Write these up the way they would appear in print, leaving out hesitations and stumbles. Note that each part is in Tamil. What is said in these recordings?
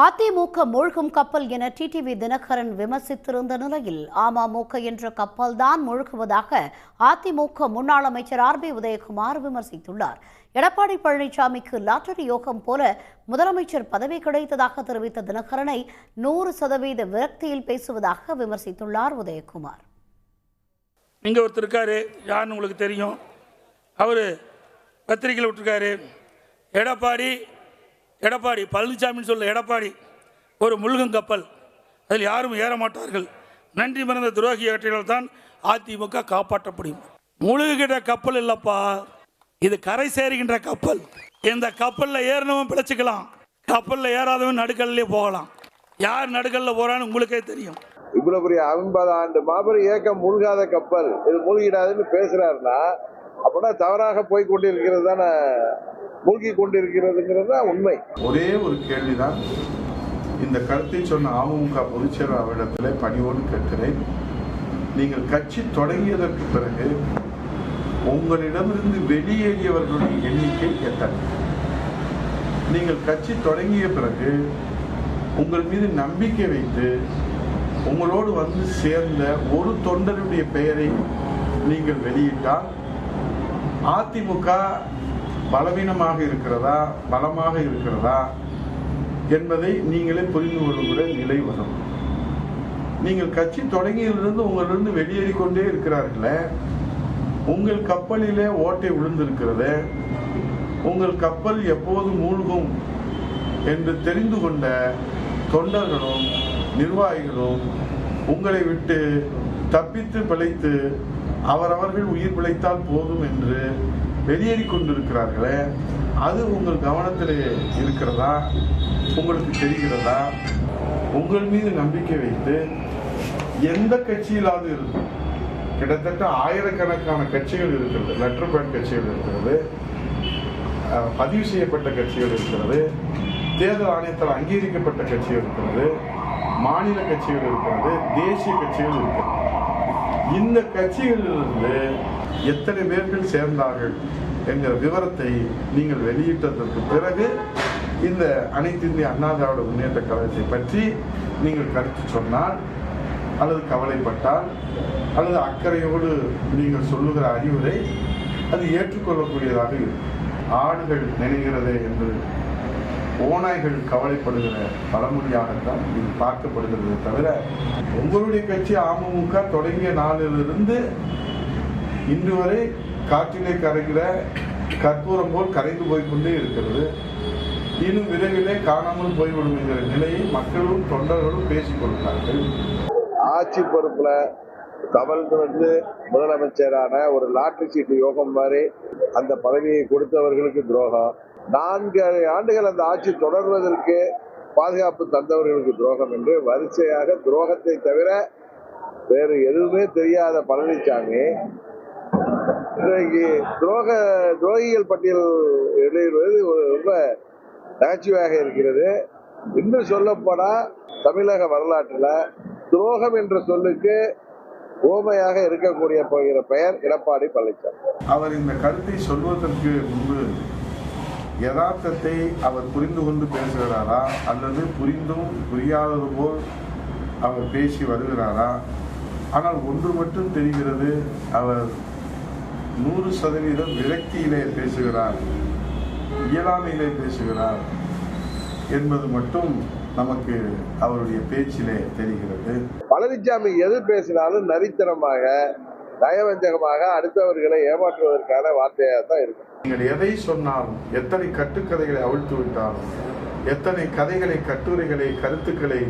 அதிமுக மூழ்கும் கப்பல் என டிடிவி தினகரன் விமர்சித்திருந்த நிலையில் அமமுக என்ற கப்பல் தான் மூழ்குவதாக அதிமுக முன்னாள் அமைச்சர் ஆர்.பி. உதயகுமார் விமர்சித்துள்ளார். எடப்பாடி பழனிசாமிக்கு லாட்டரி யோகம் போல முதலமைச்சர் பதவி கிடைத்ததாக தெரிவித்த தினகரனை 100% விரக்தியில் பேசுவதாக விமர்சித்துள்ளார் உதயகுமார். இங்கே ஒருத்தர் இருக்காரு, யாருன்னு உங்களுக்கு தெரியும். அவர் பத்திரிகையில் விட்டுருக்காரு, எடப்பாடி பழனிசாமின்னு சொல்ல எடப்பாடி ஒரு முழுகும் கப்பல், அதில் யாரும் ஏற மாட்டார்கள், நன்றி மறந்த துரோகியாற்றினால் தான் அதிமுக காப்பாற்ற முடியும். முழுகுகின்ற கப்பல் இல்லப்பா, இது கரை சேருகின்ற கப்பல். இந்த கப்பலில் ஏறினவன் பிழைச்சிக்கலாம், கப்பலில் ஏறாதவன் நடுக்கல்லே போகலாம். யார் நடுக்கல்ல போறான்னு உங்களுக்கே தெரியும். இவ்வளவு பெரிய 50 ஆண்டு மாபெரும் இயக்கம் மூழ்காத கப்பல் இது மூழ்கிடாதுன்னு பேசுறாருன்னா அப்படின்னா தவறாக போய் கொண்டிருக்கிறது தானே, மூழ்கி கொண்டிருக்கிறதுங்கிறது தான் உண்மை. ஒரே ஒரு கேள்விதான் இந்த கருத்தை சொன்ன அமமுக பொதுச்செயலாளர் அவரிடத்தில் பணியோடு கேட்கிறேன். நீங்கள் கட்சி தொடங்கியதற்கு பிறகு உங்களிடமிருந்து வெளியேறியவர்களுடைய எண்ணிக்கை எத்தனை? நீங்கள் கட்சி தொடங்கிய பிறகு உங்கள் மீது நம்பிக்கை வைத்து உங்களோடு வந்து சேர்ந்த ஒரு தொண்டருடைய பெயரை நீங்கள் வெளியிட்டால் அதிமுக பலவீனமாக இருக்கிறதா பலமாக இருக்கிறதா என்பதை நீங்களே புரிந்து கொள்ளுகிற நிலை வரும். நீங்கள் கட்சி தொடங்கியிலிருந்து உங்களிருந்து வெளியேறி கொண்டே இருக்கிறார்களே, உங்கள் கப்பலிலே ஓட்டை விழுந்திருக்கிறது, உங்கள் கப்பல் எப்போது மூழ்கும் என்று தெரிந்து கொண்ட தொண்டர்களும் நிர்வாகிகளும் உங்களை விட்டு தப்பித்து பிழைத்து அவரவர்கள் உயிர் பிழைத்தால் போதும் என்று வெளியேறி கொண்டிருக்கிறார்களே, அது உங்கள் கவனத்தில் இருக்கிறதா? உங்களுக்கு தெரிகிறதா? உங்கள் மீது நம்பிக்கை வைத்து எந்த கட்சியிலாவது இருக்கும், கிட்டத்தட்ட ஆயிரக்கணக்கான கட்சிகள் இருக்கிறது, லெட்டர் பேட் கட்சிகள் இருக்கிறது, பதிவு செய்யப்பட்ட கட்சிகள் இருக்கிறது, தேர்தல் ஆணையத்தால் அங்கீகரிக்கப்பட்ட கட்சிகள் இருக்கிறது, மாநில கட்சிகள் இருக்கிறது, தேசிய கட்சிகள் இருக்கிறது. இந்த கட்சிகளிலிருந்து எத்தனை பேர்கள் சேர்ந்தார்கள் என்கிற விவரத்தை நீங்கள் வெளியிட்டதற்கு பிறகு இந்த அனைத்து இந்திய அண்ணா திராவிட முன்னேற்ற கழகத்தை பற்றி நீங்கள் கருத்து சொன்னால் அல்லது கவலைப்பட்டால் அல்லது அக்கறையோடு நீங்கள் சொல்லுகிற அறிவுரை அது ஏற்றுக்கொள்ளக்கூடியதாக இருக்கும். ஆடுகள் நினைகிறதே என்று ஓநாய்கள் கவலைப்படுகிற பழமொழியாகத்தான் இது பார்க்கப்படுகிறது தவிர, உங்களுடைய கட்சி அமமுக தொடங்கிய நாளிலிருந்து இன்று வரை காற்றிலே கரைகிற கற்பூரம் போல் கரைந்து போய்கொண்டே இருக்கிறது. இன்னும் விரைவிலே காணாமல் போய்விடும் என்கிற நிலையை மக்களும் தொண்டர்களும் பேசிக் கொள்கிறார்கள். ஆட்சி பொறுப்புல தவழ்ந்து வந்து முதலமைச்சரான ஒரு லாட்டரி சீட்டு யோகம் மாதிரி அந்த பதவியை கொடுத்தவர்களுக்கு துரோகம், 4 ஆண்டுகள் அந்த ஆட்சி தொடர்வதற்கு பாதுகாப்பு தந்தவர்களுக்கு துரோகம் என்று வரிசையாக துரோகத்தை தவிர வேறு எதுவுமே தெரியாத பழனிசாமி இன்றைக்கு துரோகிகள் பட்டியல் எழுதுவது ரொம்ப நகைச்சுவையாக இருக்கிறது. இன்னும் சொல்லப்போனா தமிழக வரலாற்றில் துரோகம் என்ற சொல்லுக்கு ஓமையாக இருக்கக்கூடிய போகிற பெயர் எடப்பாடி பழனிசாமி. அவர் இந்த கருத்தை சொல்வதற்கு முன்பு யதார்த்தத்தை அவர் புரிந்து கொண்டு பேசுகிறாரா அல்லது புரிந்தும் புரியாதது போல் அவர் பேசி வருகிறாரா? ஆனால் ஒன்று மட்டும் தெரிகிறது, அவர் 100% விரக்தியிலே பேசுகிறார், இயலாமையிலே பேசுகிறார் என்பது மட்டும் நமக்கு அவருடைய பேச்சிலே தெரிகிறது. பழனிசாமி எது பேசினாலும் நரித்தனமாக நயவஞ்சகமாக அடுத்தவர்களை ஏமாற்றுவதற்கான வார்த்தையாக தான் இருக்கும். நீங்கள் எதை சொன்னாலும், எத்தனை கட்டுக்கதைகளை அவிழ்த்து விட்டாலும், எத்தனை கதைகளை கட்டுரைகளை கருத்துக்களை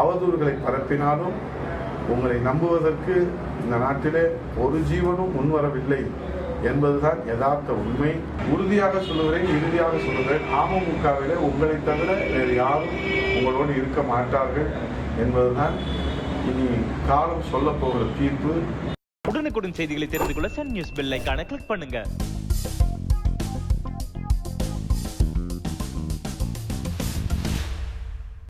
அவதூறுகளை பரப்பினாலும் உங்களை நம்புவதற்கு இந்த நாட்டிலே ஒரு ஜீவனும் முன்வரவில்லை என்பதுதான் யதார்த்த உண்மை. உறுதியாக சொல்லுகிறேன், இறுதியாக சொல்லுகிறேன், அமமுகவிலே உங்களை தவிர வேறு யாரும் உங்களோடு இருக்க மாட்டார்கள் என்பதுதான் இனி காலம் சொல்ல போகிற தீர்ப்பு. உடனுக்குடன் செய்திகளை தெரிந்து கொள்ள சன் நியூஸ் பெல் ஐகானை கிளிக் பண்ணுங்க.